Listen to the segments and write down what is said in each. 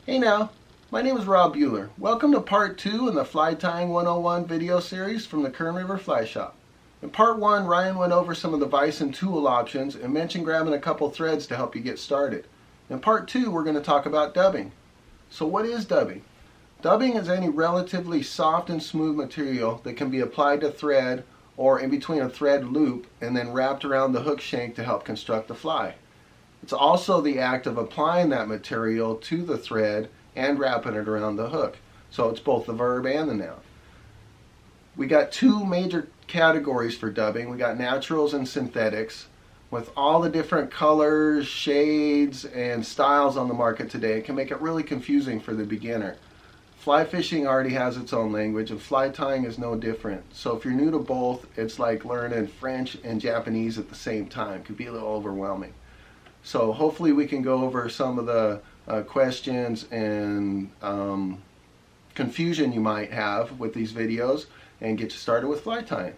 Hey now, my name is Rob Bueller. Welcome to part 2 in the Fly Tying 101 video series from the Kern River Fly Shop. In part 1, Ryan went over some of the vise and tool options and mentioned grabbing a couple threads to help you get started. In part 2, we're going to talk about dubbing. So what is dubbing? Dubbing is any relatively soft and smooth material that can be applied to thread or in between a thread loop and then wrapped around the hook shank to help construct the fly. It's also the act of applying that material to the thread and wrapping it around the hook. So it's both the verb and the noun. We got two major categories for dubbing. We got naturals and synthetics. With all the different colors, shades, and styles on the market today, it can make it really confusing for the beginner. Fly fishing already has its own language, and fly tying is no different. So if you're new to both, it's like learning French and Japanese at the same time. It could be a little overwhelming. So hopefully we can go over some of the questions and confusion you might have with these videos and get you started with fly tying.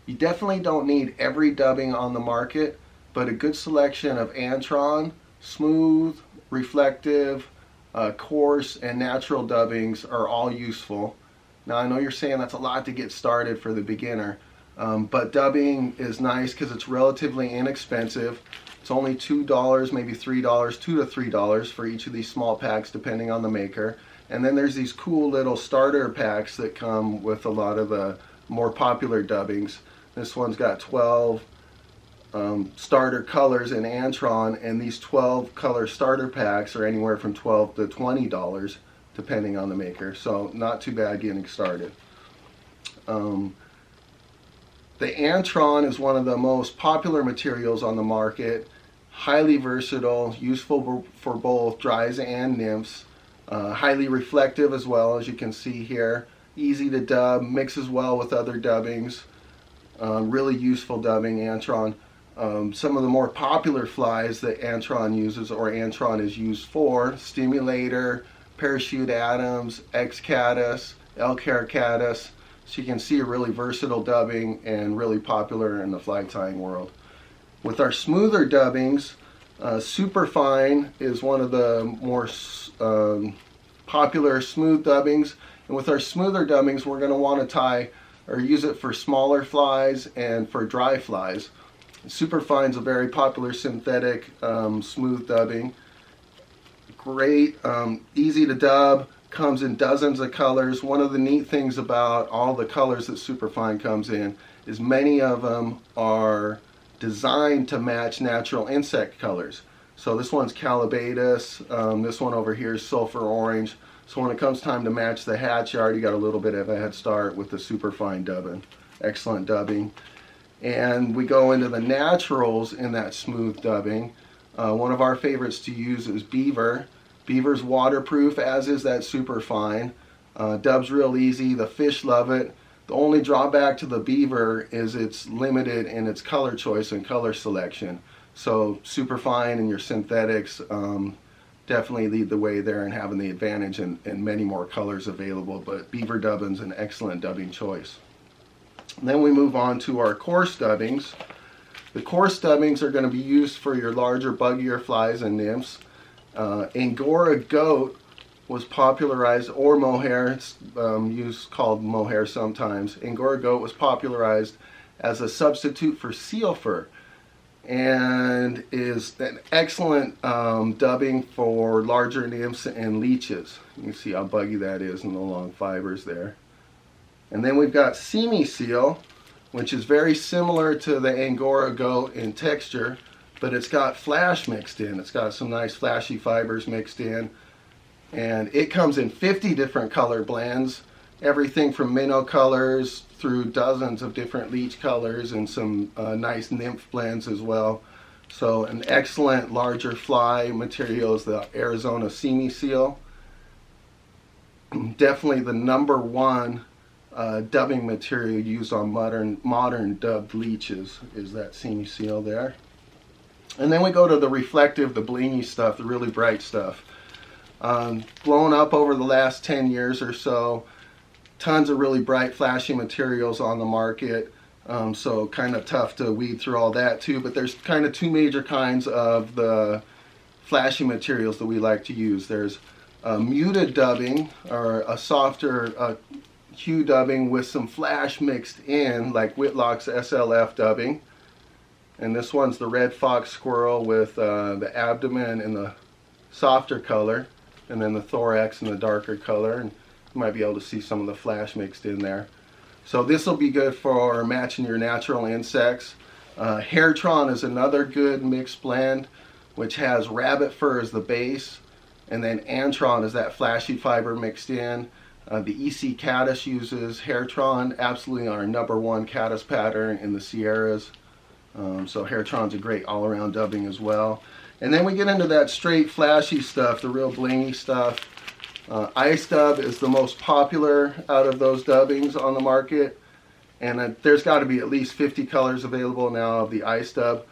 You definitely don't need every dubbing on the market, but a good selection of Antron, smooth, reflective, coarse, and natural dubbings are all useful. Now I know you're saying that's a lot to get started for the beginner, but dubbing is nice because it's relatively inexpensive. It's only $2, maybe $3, $2 to $3 for each of these small packs depending on the maker. And then there's these cool little starter packs that come with a lot of the more popular dubbings. This one's got 12 starter colors in Antron, and these 12 color starter packs are anywhere from $12 to $20 depending on the maker. So not too bad getting started. The Antron is one of the most popular materials on the market, highly versatile, useful for both dries and nymphs, highly reflective as well, as you can see here, easy to dub, mixes well with other dubbings, really useful dubbing, Antron. Some of the more popular flies that Antron uses or Antron is used for: Stimulator, Parachute Adams, X-Caddis, L-Caracaddis. So you can see a really versatile dubbing and really popular in the fly tying world. With our smoother dubbings, Superfine is one of the more popular smooth dubbings. And with our smoother dubbings, we're going to want to tie or use it for smaller flies and for dry flies. Superfine is a very popular synthetic smooth dubbing. Great, easy to dub. Comes in dozens of colors. One of the neat things about all the colors that Superfine comes in is many of them are designed to match natural insect colors. So this one's Calabatus, this one over here is Sulfur Orange. So when it comes time to match the hatch, you already got a little bit of a head start with the Superfine dubbing. Excellent dubbing. And we go into the naturals in that smooth dubbing. One of our favorites to use is Beaver. Beaver's waterproof, as is that Superfine. Dub's real easy. The fish love it. The only drawback to the Beaver is it's limited in its color choice and color selection. So Superfine and your synthetics definitely lead the way there and having the advantage in many more colors available. But Beaver dubbing's an excellent dubbing choice. And then we move on to our coarse dubbings. The coarse dubbings are going to be used for your larger, buggier flies and nymphs. Angora goat was popularized, or mohair, it's used called mohair sometimes. Angora goat was popularized as a substitute for seal fur and is an excellent dubbing for larger nymphs and leeches. You can see how buggy that is in the long fibers there. And then we've got semi seal, which is very similar to the Angora goat in texture, but it's got flash mixed in. It's got some nice flashy fibers mixed in. And it comes in 50 different color blends, everything from minnow colors through dozens of different leech colors and some nice nymph blends as well. So an excellent larger fly material is the Arizona Semi Seal. Definitely the #1 dubbing material used on modern dubbed leeches is that Semi Seal there. And then we go to the reflective, the blingy stuff, the really bright stuff. Blown up over the last 10 years or so. Tons of really bright, flashy materials on the market. So kind of tough to weed through all that too. But there's kind of two major kinds of the flashy materials that we like to use. There's a muted dubbing, or a softer hue dubbing with some flash mixed in, like Whitlock's SLF dubbing. And this one's the red fox squirrel with the abdomen in the softer color, and then the thorax in the darker color. And you might be able to see some of the flash mixed in there. So this will be good for matching your natural insects. Hairtron is another good mixed blend, which has rabbit fur as the base, and then Antron is that flashy fiber mixed in. The EC Caddis uses Hairtron, absolutely our #1 caddis pattern in the Sierras. So Hairtron's a great all-around dubbing as well. And then we get into that straight flashy stuff, the real blingy stuff. Ice Dub is the most popular out of those dubbings on the market, and there's got to be at least 50 colors available now of the Ice Dub,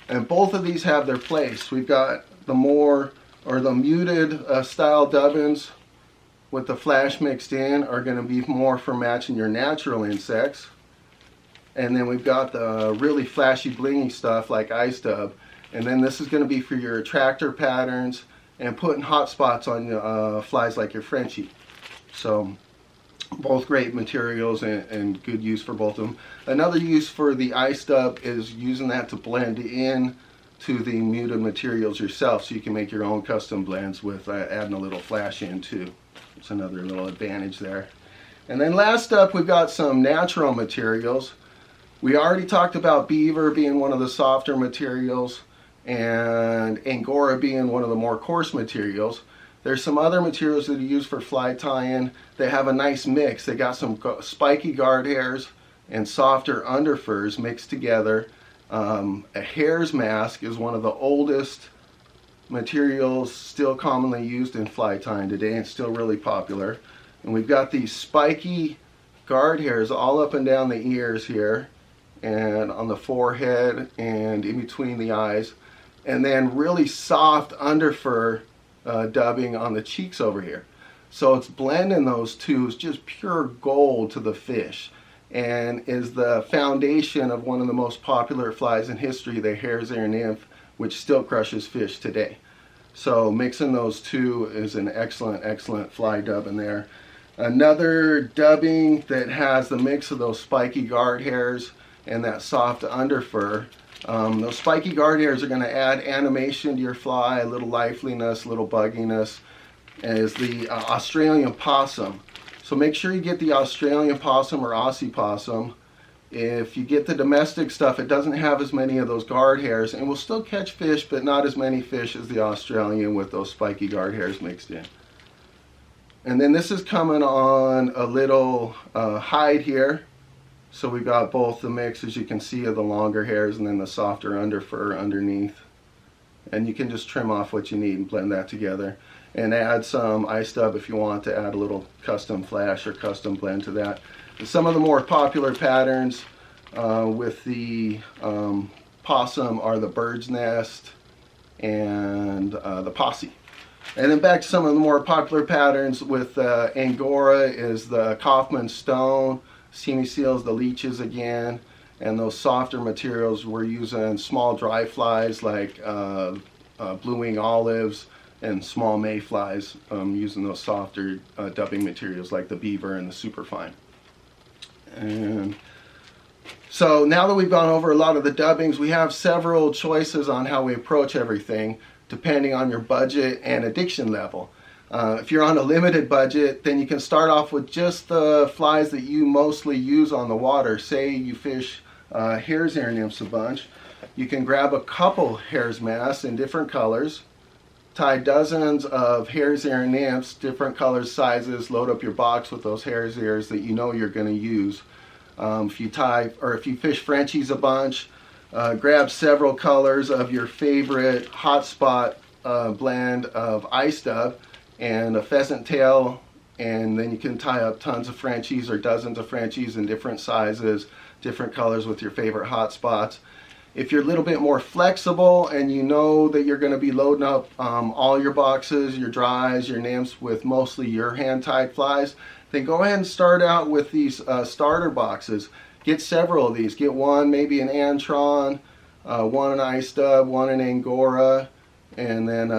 and both of these have their place. We've got the more, or the muted style dubbins with the flash mixed in are going to be more for matching your natural insects, and then we've got the really flashy blingy stuff like Ice Dub, and then this is going to be for your attractor patterns and putting hot spots on flies like your Frenchie. So both great materials and good use for both of them. Another use for the Ice Dub is using that to blend in to the muted materials yourself, so you can make your own custom blends with adding a little flash in too. It's another little advantage there. And then last up, we've got some natural materials. We already talked about beaver being one of the softer materials, and Angora being one of the more coarse materials. There's some other materials that are used for fly tie-in that have a nice mix. They got some spiky guard hairs and softer underfurs mixed together. A hare's mask is one of the oldest materials still commonly used in fly tying today, and still really popular. And we've got these spiky guard hairs all up and down the ears here, and on the forehead and in between the eyes. And then really soft underfur dubbing on the cheeks over here. So it's blending those two is just pure gold to the fish, and is the foundation of one of the most popular flies in history, the hare's ear nymph, which still crushes fish today. So mixing those two is an excellent fly dub in there. Another dubbing that has the mix of those spiky guard hairs and that soft underfur. Those spiky guard hairs are going to add animation to your fly, a little liveliness, a little bugginess, is the Australian possum. So make sure you get the Australian possum or Aussie possum. If you get the domestic stuff, it doesn't have as many of those guard hairs, and will still catch fish, but not as many fish as the Australian with those spiky guard hairs mixed in. And then this is coming on a little hide here. So we've got both the mix, as you can see, of the longer hairs and then the softer underfur underneath. And you can just trim off what you need and blend that together. And add some Ice Dub if you want to add a little custom flash or custom blend to that. And some of the more popular patterns with the possum are the bird's nest and the posse. And then back to some of the more popular patterns with Angora is the Kaufman stone, Steamy Seals, the leeches again, and those softer materials we're using small dry flies like blue wing olives and small mayflies, using those softer dubbing materials like the beaver and the superfine. And so now that we've gone over a lot of the dubbings, we have several choices on how we approach everything depending on your budget and addiction level. If you're on a limited budget, then you can start off with just the flies that you mostly use on the water. Say you fish hare's ear nymphs a bunch. You can grab a couple hare's masks in different colors, tie dozens of hare's ear nymphs, different colors, sizes, load up your box with those hare's ears that you know you're going to use. If you fish Frenchies a bunch, grab several colors of your favorite hotspot blend of Ice Dub and a pheasant tail, and then you can tie up tons of Frenchies or dozens of Frenchies in different sizes, different colors with your favorite hot spots. If you're a little bit more flexible and you know that you're going to be loading up all your boxes, your dries, your nymphs with mostly your hand-tied flies, then go ahead and start out with these starter boxes. Get several of these. Get one, maybe an Antron, one an Ice Dub, one an Angora, and then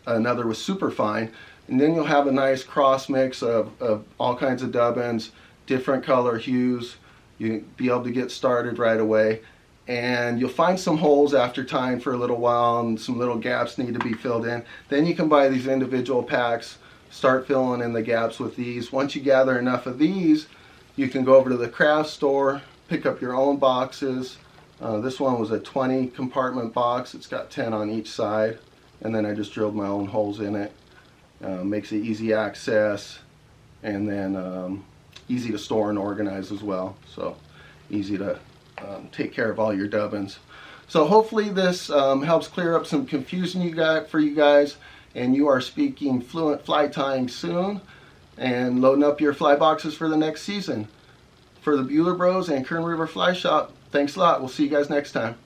another was superfine. And then you'll have a nice cross mix of all kinds of dubbins, different color hues. You'll be able to get started right away. And you'll find some holes after tying for a little while, and some little gaps need to be filled in. Then you can buy these individual packs, start filling in the gaps with these. Once you gather enough of these, you can go over to the craft store, pick up your own boxes. This one was a 20 compartment box. It's got 10 on each side, and then I just drilled my own holes in it. Makes it easy access, and then easy to store and organize as well. So easy to take care of all your dubbins. So hopefully this helps clear up some confusion for you guys, and you are speaking fluent fly tying soon and loading up your fly boxes for the next season. For the Bueller Bros and Kern River Fly Shop, thanks a lot. We'll see you guys next time.